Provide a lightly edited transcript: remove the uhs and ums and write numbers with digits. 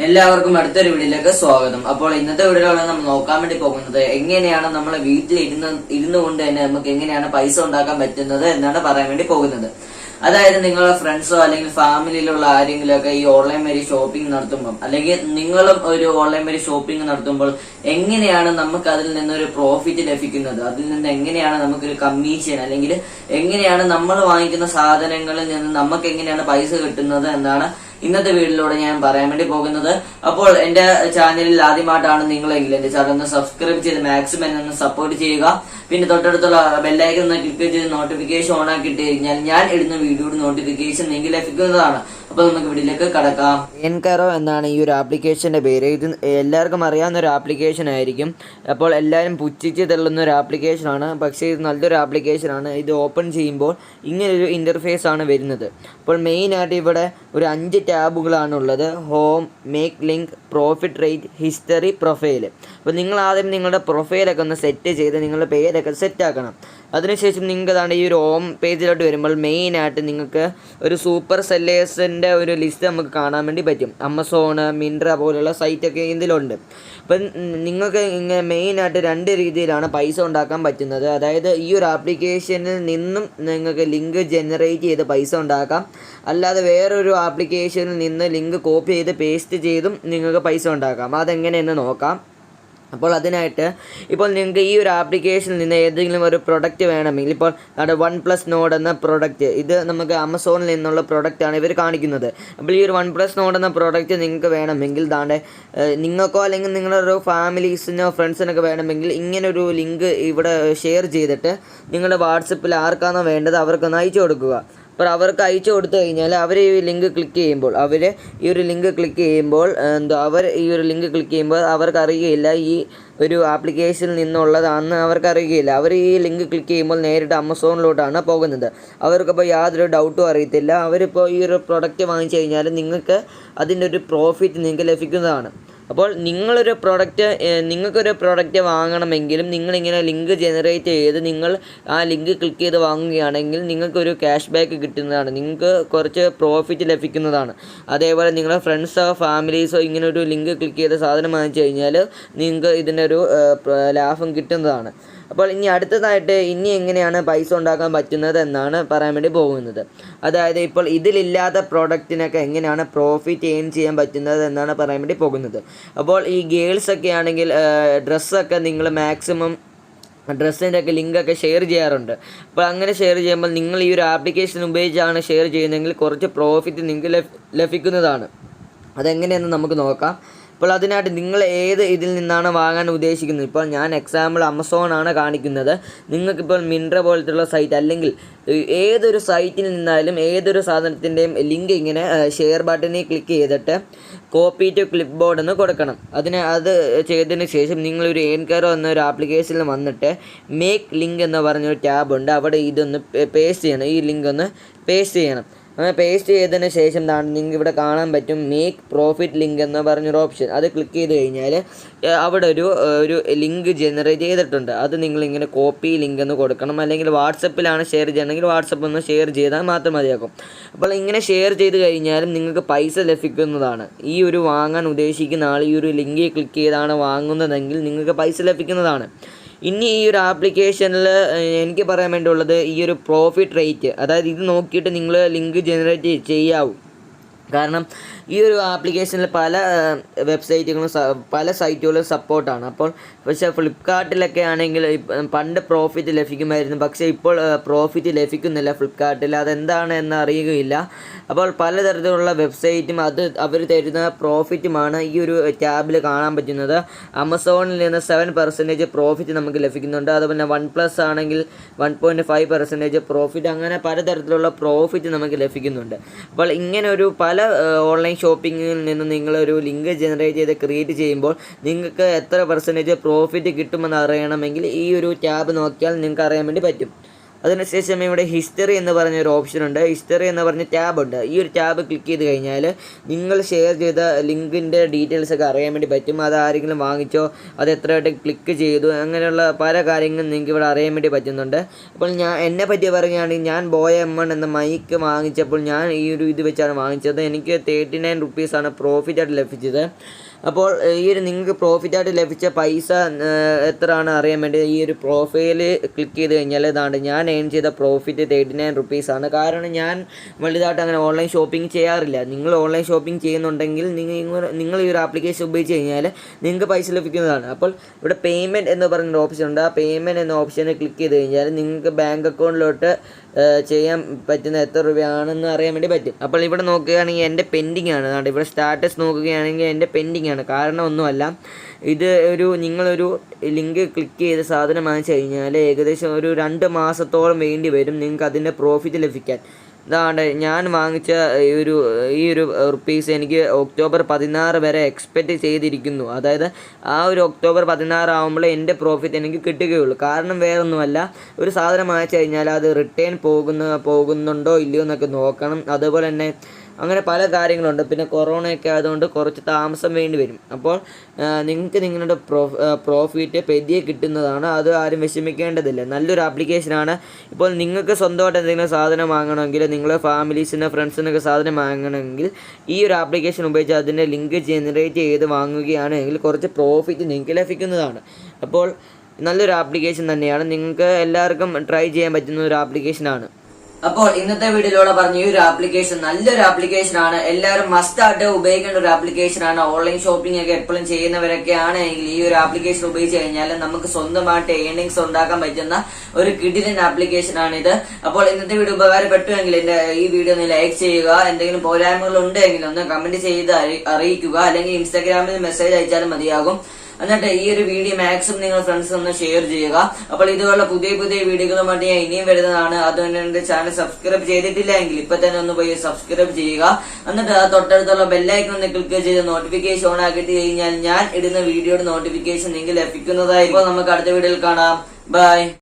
എല്ലാവർക്കും അടുത്തൊരു വീഡിയോയിലേക്ക് സ്വാഗതം. അപ്പോൾ ഇന്നത്തെ വീഡിയോയിലാണ് നമ്മൾ നോക്കാൻ വേണ്ടി പോകുന്നത് എങ്ങനെയാണ് നമ്മളെ വീട്ടിൽ ഇരുന്നു കൊണ്ട് തന്നെ നമുക്ക് എങ്ങനെയാണ് പൈസ ഉണ്ടാക്കാൻ പറ്റുന്നത് എന്നാണ് പറയാൻ വേണ്ടി പോകുന്നത്. അതായത് നിങ്ങളുടെ ഫ്രണ്ട്സോ അല്ലെങ്കിൽ ഫാമിലിയിലുള്ള ആരെങ്കിലും ഒക്കെ ഈ ഓൺലൈൻ വഴി ഷോപ്പിംഗ് നടത്തുമ്പോൾ അല്ലെങ്കിൽ നിങ്ങളും ഒരു ഓൺലൈൻ വഴി ഷോപ്പിംഗ് നടത്തുമ്പോൾ എങ്ങനെയാണ് നമുക്ക് അതിൽ നിന്നൊരു പ്രോഫിറ്റ് ലഭിക്കുന്നത്, അതിൽ നിന്ന് എങ്ങനെയാണ് നമുക്കൊരു കമ്മീഷൻ അല്ലെങ്കിൽ എങ്ങനെയാണ് നമ്മൾ വാങ്ങിക്കുന്ന സാധനങ്ങളിൽ നിന്ന് നമുക്ക് എങ്ങനെയാണ് പൈസ കിട്ടുന്നത് എന്നാണ് ഇന്നത്തെ വീഡിയോയിലൂടെ ഞാൻ പറയാൻ വേണ്ടി പോകുന്നത്. അപ്പോൾ എന്റെ ചാനലിൽ ആദ്യമായിട്ടാണ് നിങ്ങളെങ്കിൽ എന്റെ ചാനൽ ഒന്ന് സബ്സ്ക്രൈബ് ചെയ്ത് മാക്സിമം എന്നെ ഒന്ന് സപ്പോർട്ട് ചെയ്യുക. പിന്നെ തൊട്ടടുത്തുള്ള ബെല്ലൈക്കൺ ഒന്ന് ക്ലിക്ക് ചെയ്ത് നോട്ടിഫിക്കേഷൻ ഓൺ ആക്കിയിട്ട് കഴിഞ്ഞാൽ ഞാൻ ഇടുന്ന വീഡിയോയുടെ നോട്ടിഫിക്കേഷൻ നിങ്ങൾക്ക് ലഭിക്കുന്നതാണ്. അപ്പോൾ നമുക്ക് വീഡിയോയിലേക്ക് കടക്കാം. EarnKaro എന്നാണ് ഈ ഒരു ആപ്ലിക്കേഷന്റെ പേര്. ഇത് എല്ലാവർക്കും അറിയാവുന്ന ഒരു ആപ്ലിക്കേഷൻ ആയിരിക്കും. അപ്പോൾ എല്ലാവരും പുച്ഛിച്ച് തള്ളുന്ന ഒരു ആപ്ലിക്കേഷനാണ്. പക്ഷേ ഇത് നല്ലൊരു ആപ്ലിക്കേഷനാണ്. ഇത് ഓപ്പൺ ചെയ്യുമ്പോൾ ഇങ്ങനൊരു ഇന്റർഫേസ് ആണ് വരുന്നത്. അപ്പോൾ മെയിനായിട്ട് ഇവിടെ ഒരു 5 ടാബുകളാണ് ഉള്ളത്. Home, make link, profit rate, history, profile. അപ്പോൾ നിങ്ങൾ ആദ്യം നിങ്ങളുടെ പ്രൊഫൈലൊക്കെ ഒന്ന് സെറ്റ് ചെയ്ത് നിങ്ങളുടെ പേരൊക്കെ സെറ്റ് ആക്കണം. അതിനുശേഷം നിങ്ങൾക്ക് അതാണ് ഈ ഒരു ഹോം പേജിലോട്ട് വരുമ്പോൾ മെയിനായിട്ട് നിങ്ങൾക്ക് ഒരു സൂപ്പർ സെല്ലേഴ്സിൻ്റെ ഒരു ലിസ്റ്റ് നമുക്ക് കാണാൻ വേണ്ടി പറ്റും. ആമസോണ്, മിൻട്ര പോലുള്ള സൈറ്റൊക്കെ ഇതിലുണ്ട്. അപ്പം നിങ്ങൾക്ക് ഇങ്ങനെ മെയിനായിട്ട് 2 രീതിയിലാണ് പൈസ ഉണ്ടാക്കാൻ പറ്റുന്നത്. അതായത് ഈ ഒരു ആപ്ലിക്കേഷനിൽ നിന്നും നിങ്ങൾക്ക് ലിങ്ക് ജനറേറ്റ് ചെയ്ത് പൈസ ഉണ്ടാക്കാം. അല്ലാതെ വേറൊരു ആപ്ലിക്കേഷനിൽ നിന്ന് ലിങ്ക് കോപ്പി ചെയ്ത് പേസ്റ്റ് ചെയ്തും നിങ്ങൾക്ക് പൈസ ഉണ്ടാക്കാം. അതെങ്ങനെയെന്ന് നോക്കാം. അപ്പോൾ അതിനായിട്ട് ഇപ്പോൾ നിങ്ങൾക്ക് ഈ ഒരു ആപ്ലിക്കേഷനിൽ നിന്ന് ഏതെങ്കിലും ഒരു പ്രൊഡക്റ്റ് വേണമെങ്കിൽ, ഇപ്പോൾ നമ്മുടെ OnePlus Nord എന്ന പ്രൊഡക്റ്റ്, ഇത് നമുക്ക് ആമസോണിൽ നിന്നുള്ള പ്രൊഡക്റ്റാണ് ഇവർ കാണിക്കുന്നത്. അപ്പോൾ ഈ ഒരു OnePlus Nord എന്ന പ്രൊഡക്റ്റ് നിങ്ങൾക്ക് വേണമെങ്കിൽ നിങ്ങൾക്കോ അല്ലെങ്കിൽ നിങ്ങളുടെ ഒരു ഫാമിലീസിനോ ഫ്രണ്ട്സിനൊക്കെ വേണമെങ്കിൽ ഇങ്ങനൊരു ലിങ്ക് ഇവിടെ ഷെയർ ചെയ്തിട്ട് നിങ്ങളുടെ വാട്സപ്പിൽ ആർക്കാണോ വേണ്ടത് അവർക്കൊന്ന് അയച്ചു കൊടുക്കുക. അപ്പോൾ അവർക്ക് അയച്ചു കൊടുത്തു കഴിഞ്ഞാൽ അവർ ഈ ലിങ്ക് ക്ലിക്ക് ചെയ്യുമ്പോൾ അവർക്ക് അറിയുകയില്ല ഈ ഒരു ആപ്ലിക്കേഷനിൽ നിന്നുള്ളതാണെന്ന് അവർക്ക് അറിയുകയില്ല. അവർ ഈ ലിങ്ക് ക്ലിക്ക് ചെയ്യുമ്പോൾ നേരിട്ട് ആമസോണിലോട്ടാണ് പോകുന്നത്. അവർക്കപ്പോൾ യാതൊരു ഡൗട്ടും അറിയത്തില്ല. അവരിപ്പോൾ ഈ ഒരു പ്രൊഡക്റ്റ് വാങ്ങിച്ചു കഴിഞ്ഞാൽ നിങ്ങൾക്ക് അതിൻ്റെ ഒരു പ്രോഫിറ്റ് നിങ്ങൾക്ക് ലഭിക്കുന്നതാണ്. അപ്പോൾ നിങ്ങൾക്കൊരു പ്രൊഡക്റ്റ് വാങ്ങണമെങ്കിലും നിങ്ങളിങ്ങനെ ലിങ്ക് ജനറേറ്റ് ചെയ്ത് നിങ്ങൾ ആ ലിങ്ക് ക്ലിക്ക് ചെയ്ത് വാങ്ങുകയാണെങ്കിൽ നിങ്ങൾക്കൊരു ക്യാഷ് ബാക്ക് കിട്ടുന്നതാണ്. നിങ്ങൾക്ക് കുറച്ച് പ്രോഫിറ്റ് ലഭിക്കുന്നതാണ്. അതേപോലെ നിങ്ങളുടെ ഫ്രണ്ട്സോ ഫാമിലീസോ ഇങ്ങനെ ഒരു ലിങ്ക് ക്ലിക്ക് ചെയ്ത് സാധനം വാങ്ങിച്ചു കഴിഞ്ഞാൽ നിങ്ങൾക്ക് ഇതിൻ്റെ ഒരു ലാഭം കിട്ടുന്നതാണ്. അപ്പോൾ ഇനി അടുത്തതായിട്ട് എങ്ങനെയാണ് പൈസ ഉണ്ടാക്കാൻ പറ്റുന്നത് എന്നാണ് പറയാൻ വേണ്ടി പോകുന്നത്. അതായത് ഇപ്പോൾ ഇതിലില്ലാത്ത പ്രോഡക്റ്റിനൊക്കെ എങ്ങനെയാണ് പ്രോഫിറ്റ് ഏൺ ചെയ്യാൻ പറ്റുന്നത് എന്നാണ് പറയാൻ വേണ്ടി പോകുന്നത്. അപ്പോൾ ഈ ഗേൾസൊക്കെ ആണെങ്കിൽ ഡ്രസ്സൊക്കെ നിങ്ങൾ മാക്സിമം ഡ്രസ്സിൻ്റെ ഒക്കെ ലിങ്കൊക്കെ ഷെയർ ചെയ്യാറുണ്ട്. അപ്പോൾ അങ്ങനെ ഷെയർ ചെയ്യുമ്പോൾ നിങ്ങൾ ഈ ഒരു ആപ്ലിക്കേഷൻ ഉപയോഗിച്ചാണ് ഷെയർ ചെയ്യുന്നതെങ്കിൽ കുറച്ച് പ്രോഫിറ്റ് നിങ്ങൾക്ക് ലഭിക്കുന്നതാണ്. അതെങ്ങനെയെന്ന് നമുക്ക് നോക്കാം. അപ്പോൾ അതിനായിട്ട് നിങ്ങൾ ഏത് ഇതിൽ നിന്നാണ് വാങ്ങാൻ ഉദ്ദേശിക്കുന്നത്, ഇപ്പോൾ ഞാൻ എക്സാമ്പിൾ ആമസോണാണ് കാണിക്കുന്നത്. നിങ്ങൾക്കിപ്പോൾ മിൻട്ര പോലത്തുള്ള സൈറ്റ് അല്ലെങ്കിൽ ഏതൊരു സൈറ്റിൽ നിന്നായാലും ഏതൊരു സാധനത്തിൻ്റെയും ലിങ്ക് ഇങ്ങനെ ഷെയർ ബട്ടണിൽ ക്ലിക്ക് ചെയ്തിട്ട് കോപ്പി ടു ക്ലിപ്പ് ബോർഡ് എന്ന് കൊടുക്കണം. അത് ചെയ്തതിന് ശേഷം നിങ്ങളൊരു EarnKaro എന്നൊരു ആപ്ലിക്കേഷനിൽ വന്നിട്ട് മേക്ക് ലിങ്ക് എന്ന് പറഞ്ഞൊരു ടാബുണ്ട്. അവിടെ ഇതൊന്ന് പേസ്റ്റ് ചെയ്യണം. ഈ ലിങ്ക് ഒന്ന് പേസ്റ്റ് ചെയ്യണം. അങ്ങനെ പേസ്റ്റ് ചെയ്തതിന് ശേഷം നിങ്ങൾക്ക് ഇവിടെ കാണാൻ പറ്റും മേക്ക് പ്രോഫിറ്റ് ലിങ്ക് എന്ന് പറഞ്ഞൊരു ഓപ്ഷൻ. അത് ക്ലിക്ക് ചെയ്ത് കഴിഞ്ഞാൽ അവിടെ ഒരു ലിങ്ക് ജനറേറ്റ് ചെയ്തിട്ടുണ്ട്. അത് നിങ്ങളിങ്ങനെ കോപ്പി ലിങ്ക് എന്ന് കൊടുക്കണം. അല്ലെങ്കിൽ വാട്സപ്പിലാണ് ഷെയർ ചെയ്യണമെങ്കിൽ വാട്സപ്പ് ഒന്ന് ഷെയർ ചെയ്താൽ മാത്രം മതിയാക്കും. അപ്പോൾ ഇങ്ങനെ ഷെയർ ചെയ്ത് കഴിഞ്ഞാലും നിങ്ങൾക്ക് പൈസ ലഭിക്കുന്നതാണ്. ഈ ഒരു വാങ്ങാൻ ഉദ്ദേശിക്കുന്ന ആൾ ഈ ഒരു ലിങ്കിൽ ക്ലിക്ക് ചെയ്താണ് വാങ്ങുന്നതെങ്കിൽ നിങ്ങൾക്ക് പൈസ ലഭിക്കുന്നതാണ്. ഇനി ഈ ഒരു ആപ്ലിക്കേഷനിൽ എനിക്ക് പറയാൻ വേണ്ടിയുള്ളത് ഈ ഒരു പ്രോഫിറ്റ് റേറ്റ്, അതായത് ഇത് നോക്കിയിട്ട് നിങ്ങൾ ലിങ്ക് ജനറേറ്റ് ചെയ്യാവൂ. കാരണം ഈ ഒരു ആപ്ലിക്കേഷനിൽ പല വെബ്സൈറ്റുകളും പല സൈറ്റുകളും സപ്പോർട്ടാണ്. പക്ഷേ ഫ്ലിപ്കാർട്ടിലൊക്കെ ആണെങ്കിൽ പണ്ട് പ്രോഫിറ്റ് ലഭിക്കുമായിരുന്നു. പക്ഷേ ഇപ്പോൾ പ്രോഫിറ്റ് ലഭിക്കുന്നില്ല ഫ്ലിപ്കാർട്ടിൽ. അതെന്താണ് എന്ന് അറിയുകയില്ല. അപ്പോൾ പലതരത്തിലുള്ള വെബ്സൈറ്റും അവർ തരുന്ന പ്രോഫിറ്റുമാണ് ഈ ഒരു ടാബിൽ കാണാൻ പറ്റുന്നത്. ആമസോണിൽ നിന്ന് 7% പ്രോഫിറ്റ് നമുക്ക് ലഭിക്കുന്നുണ്ട്. അതുപോലെ OnePlus ആണെങ്കിൽ 1.5% പ്രോഫിറ്റ്. അങ്ങനെ പലതരത്തിലുള്ള പ്രോഫിറ്റ് നമുക്ക് ലഭിക്കുന്നുണ്ട്. അപ്പോൾ ഇങ്ങനെ ഒരു പല ഓൺലൈൻ ഷോപ്പിങ്ങിൽ നിന്ന് നിങ്ങളൊരു ലിങ്ക് ജനറേറ്റ് ചെയ്ത് ക്രിയേറ്റ് ചെയ്യുമ്പോൾ നിങ്ങൾക്ക് എത്ര % പ്രോഫിറ്റ് കിട്ടുമെന്ന് അറിയണമെങ്കിൽ ഈ ഒരു ടാബ് നോക്കിയാൽ നിങ്ങൾക്ക് അറിയാൻ വേണ്ടി പറ്റും. അതിനുശേഷം ഇവിടെ ഹിസ്റ്ററി എന്ന് പറഞ്ഞൊരു ഓപ്ഷൻ ഉണ്ട്. ഹിസ്റ്ററി എന്ന് പറഞ്ഞ ടാബ് ഉണ്ട്. ഈ ഒരു ടാബ് ക്ലിക്ക് ചെയ്ത് കഴിഞ്ഞാൽ നിങ്ങൾ ഷെയർ ചെയ്ത ലിങ്കിൻ്റെ ഡീറ്റെയിൽസ് ഒക്കെ അറിയാൻ വേണ്ടി പറ്റും. അത് ആരെങ്കിലും വാങ്ങിച്ചോ, അത് എത്രയായിട്ട് ക്ലിക്ക് ചെയ്തു, അങ്ങനെയുള്ള പല കാര്യങ്ങളും നിങ്ങൾക്ക് ഇവിടെ അറിയാൻ വേണ്ടി പറ്റുന്നുണ്ട്. അപ്പോൾ എന്നെ പറ്റി പറയുകയാണെങ്കിൽ ഞാൻ ബോയ M1 എന്ന മൈക്ക് വാങ്ങിച്ചപ്പോൾ ഞാൻ ഈ ഒരു ഇത് വെച്ചാണ് വാങ്ങിച്ചത്. എനിക്ക് 39 റുപ്പീസാണ് പ്രോഫിറ്റായിട്ട് ലഭിച്ചത്. അപ്പോൾ ഈ ഒരു നിങ്ങൾക്ക് പ്രോഫിറ്റായിട്ട് ലഭിച്ച പൈസ എത്രയാണ് അറിയാൻ വേണ്ടി ഈ ഒരു പ്രൊഫൈല് ക്ലിക്ക് ചെയ്ത് കഴിഞ്ഞാൽ ഇതാണ് ഞാൻ ഏൺ ചെയ്ത പ്രോഫിറ്റ് 39 റുപ്പീസാണ്. കാരണം ഞാൻ വലുതായിട്ട് അങ്ങനെ ഓൺലൈൻ ഷോപ്പിംഗ് ചെയ്യാറില്ല. നിങ്ങൾ ഓൺലൈൻ ഷോപ്പിംഗ് ചെയ്യുന്നുണ്ടെങ്കിൽ നിങ്ങൾ ഈ ഒരു ആപ്ലിക്കേഷൻ ഉപയോഗിച്ച് കഴിഞ്ഞാൽ നിങ്ങൾക്ക് പൈസ ലഭിക്കുന്നതാണ്. അപ്പോൾ ഇവിടെ പേയ്മെൻറ്റ് എന്ന് പറഞ്ഞൊരു ഓപ്ഷൻ ഉണ്ട്. ആ പേയ്മെൻറ്റ് എന്ന ഓപ്ഷനെ ക്ലിക്ക് ചെയ്ത് കഴിഞ്ഞാൽ നിങ്ങൾക്ക് ബാങ്ക് അക്കൗണ്ടിലോട്ട് ചെയ്യാൻ പറ്റുന്ന എത്ര രൂപയാണെന്ന് അറിയാൻ വേണ്ടി പറ്റും. അപ്പോൾ ഇവിടെ നോക്കുകയാണെങ്കിൽ എൻ്റെ പെൻഡിങ് ആണ്. അതുകൊണ്ട് ഇവിടെ സ്റ്റാറ്റസ് നോക്കുകയാണെങ്കിൽ എൻ്റെ പെൻഡിങ് ആണ്. കാരണം ഒന്നുമല്ല, ഇത് നിങ്ങളൊരു ലിങ്ക് ക്ലിക്ക് ചെയ്ത് സാധനം വാങ്ങിച്ചു കഴിഞ്ഞാൽ ഏകദേശം ഒരു 2 മാസത്തോളം വേണ്ടി വരും നിങ്ങൾക്ക് അതിൻ്റെ പ്രോഫിറ്റ് ലഭിക്കാൻ. ഇതാണ്ട് ഞാൻ വാങ്ങിച്ച ഈ ഒരു റുപ്പീസ് എനിക്ക് ഒക്ടോബർ 16 വരെ എക്സ്പെക്റ്റ് ചെയ്തിരിക്കുന്നു. അതായത് ആ ഒരു ഒക്ടോബർ 16 ആകുമ്പോൾ എൻ്റെ പ്രോഫിറ്റ് എനിക്ക് കിട്ടുകയുള്ളൂ. കാരണം വേറൊന്നുമല്ല, ഒരു സാധനം വാങ്ങിച്ചു കഴിഞ്ഞാൽ അത് റിട്ടേൺ പോകുന്നുണ്ടോ ഇല്ലയോ എന്നൊക്കെ നോക്കണം. അതുപോലെ തന്നെ അങ്ങനെ പല കാര്യങ്ങളുണ്ട്. പിന്നെ കൊറോണയൊക്കെ ആയതുകൊണ്ട് കുറച്ച് താമസം വേണ്ടി വരും. അപ്പോൾ നിങ്ങൾക്ക് നിങ്ങളുടെ പ്രോഫിറ്റ് പെതിയെ കിട്ടുന്നതാണ്. അത് ആരും വിഷമിക്കേണ്ടതില്ല. നല്ലൊരു ആപ്ലിക്കേഷനാണ്. ഇപ്പോൾ നിങ്ങൾക്ക് സ്വന്തമായിട്ട് എന്തെങ്കിലും സാധനം വാങ്ങണമെങ്കിൽ, നിങ്ങളുടെ ഫാമിലീസിന് ഫ്രണ്ട്സിനൊക്കെ സാധനം വാങ്ങണമെങ്കിൽ ഈ ഒരു ആപ്ലിക്കേഷൻ ഉപയോഗിച്ച് അതിൻ്റെ ലിങ്ക് ജനറേറ്റ് ചെയ്ത് വാങ്ങുകയാണെങ്കിൽ കുറച്ച് പ്രോഫിറ്റ് നിങ്ങൾക്ക് ലഭിക്കുന്നതാണ്. അപ്പോൾ നല്ലൊരു ആപ്ലിക്കേഷൻ തന്നെയാണ്. നിങ്ങൾക്ക് എല്ലാവർക്കും ട്രൈ ചെയ്യാൻ പറ്റുന്ന ഒരു ആപ്ലിക്കേഷനാണ്. അപ്പോൾ ഇന്നത്തെ വീഡിയോയിലൂടെ പറഞ്ഞ ഈ ഒരു ആപ്ലിക്കേഷൻ നല്ലൊരു ആപ്ലിക്കേഷൻ ആണ്. എല്ലാവരും മസ്റ്റായിട്ട് ഉപയോഗിക്കേണ്ട ഒരു ആപ്ലിക്കേഷൻ ആണ്. ഓൺലൈൻ ഷോപ്പിംഗ് ഒക്കെ എപ്പോഴും ചെയ്യുന്നവരൊക്കെ ആണെങ്കിൽ ഈ ഒരു ആപ്ലിക്കേഷൻ ഉപയോഗിച്ച് കഴിഞ്ഞാൽ നമുക്ക് സ്വന്തമായിട്ട് ഏർണിങ്സ് ഉണ്ടാക്കാൻ പറ്റുന്ന ഒരു കിടിലൻ ആപ്ലിക്കേഷൻ ആണിത്. അപ്പോൾ ഇന്നത്തെ വീഡിയോ ഉപകാരപ്പെട്ടുവെങ്കിൽ ഈ വീഡിയോ ഒന്ന് ലൈക്ക് ചെയ്യുക. എന്തെങ്കിലും പോരായ്മകൾ ഉണ്ടെങ്കിൽ ഒന്ന് കമന്റ് ചെയ്ത് അറിയിക്കുക. അല്ലെങ്കിൽ ഇൻസ്റ്റാഗ്രാമിൽ മെസ്സേജ് അയച്ചാലും മതിയാകും. എന്നിട്ട് ഈ ഒരു വീഡിയോ മാക്സിമം നിങ്ങൾ ഫ്രണ്ട്സ് ഒന്ന് ഷെയർ ചെയ്യുക. അപ്പോൾ ഇതുപോലുള്ള പുതിയ വീഡിയോകളുമായിട്ട് ഞാൻ ഇനിയും വരുന്നതാണ്. അതുകൊണ്ട് എന്റെ ചാനൽ സബ്സ്ക്രൈബ് ചെയ്തിട്ടില്ല എങ്കിൽ ഇപ്പൊ തന്നെ ഒന്ന് പോയി സബ്സ്ക്രൈബ് ചെയ്യുക. എന്നിട്ട് ആ തൊട്ടടുത്തുള്ള ബെല്ലൈക്കൺ ഒന്ന് ക്ലിക്ക് ചെയ്ത് നോട്ടിഫിക്കേഷൻ ഓൺ ആക്കിയിട്ട് കഴിഞ്ഞാൽ ഞാൻ ഇടുന്ന വീഡിയോയുടെ നോട്ടിഫിക്കേഷൻ നിങ്ങൾക്ക് ലഭിക്കുന്നതായിരിക്കും. നമുക്ക് അടുത്ത വീഡിയോയിൽ കാണാം. ബൈ.